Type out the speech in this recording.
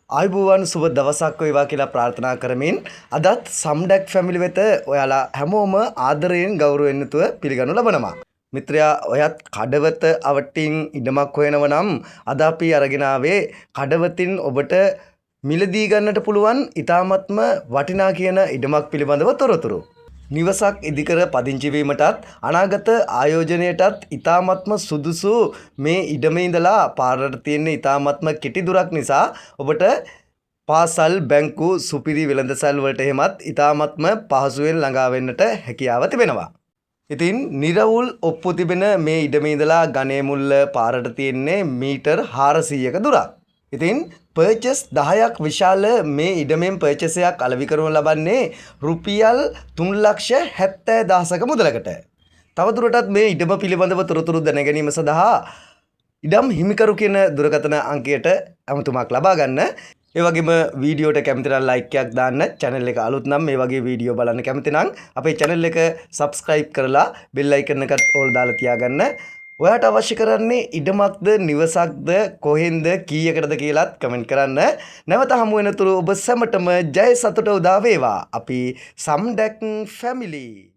ආයුබෝවන් සුබ දවසක් වේවා කියලා ප්‍රාර්ථනා කරමින් අදත් සම්ඩැක් ෆැමිලි වෙත ඔයාලා හැමෝම ආදරයෙන් ගෞරවයෙන් යුතුව පිළිගනු ලබනවා. මිත්‍රයා ඔයත් කඩවත අවටින් ඉඩමක් හොයනව නම් අද අපි අරගෙන ආවේ කඩවතින් ඔබට මිලදී ගන්නට පුළුවන් ඊ타මත්ම වටිනා කියන ඉඩමක් පිළිබඳව තොරතුරු. නිවසක් ඉදිකර පදිංචි වීමටත් අනාගත ආයෝජනයටත් ඊ타මත්ම සුදුසු මේ ඉඩමේ ඉඳලා පාරට තියෙන ඊ타මත්ම කෙටි දුරක් නිසා ඔබට පාසල් බැංකු සුපිරි වෙළඳසල් වලට එහෙමත් ඊ타මත්ම පහසුවෙන් ළඟා වෙන්නට හැකියාව තිබෙනවා. ඉතින් නිරවුල් ඔප්පු තිබෙන මේ ඉඩමේ ඉඳලා ගණේ මුල්ල පාරට තියෙන්නේ මීටර් 400ක දුරක්. ඉතින් පර්චස් 10ක් විශාල මේ ඉඩමෙන් පර්චස් එකක් අලෙවි කරනු ලබන්නේ රුපියල් 3,70,000ක මුදලකට. තවදුරටත් මේ ඉඩම පිළිබඳව තොරතුරු දැන ගැනීම සඳහා ඉඩම් හිමිකරු කියන දුරකථන අංකයට ඇමතුමක් ලබා ගන්න. ඒ වගේම වීඩියෝට කැමති නම් ලයික් එකක් දාන්න. channel එක අලුත් නම් මේ වගේ වීඩියෝ බලන්න කැමති නම් අපේ channel එක subscribe කරලා bell icon එකත් all දාලා තියාගන්න. ඔයාට අවශ්‍ය කරන්නේ ඉඩමක්ද නිවසක්ද කොහෙන්ද කීයකටද කියලාත් කමෙන්ට් කරන්න. නැවත හමු වෙනතුරු ඔබ සැමටම ජය සතුට උදා වේවා. අපි සම්ඩැක් ෆැමිලි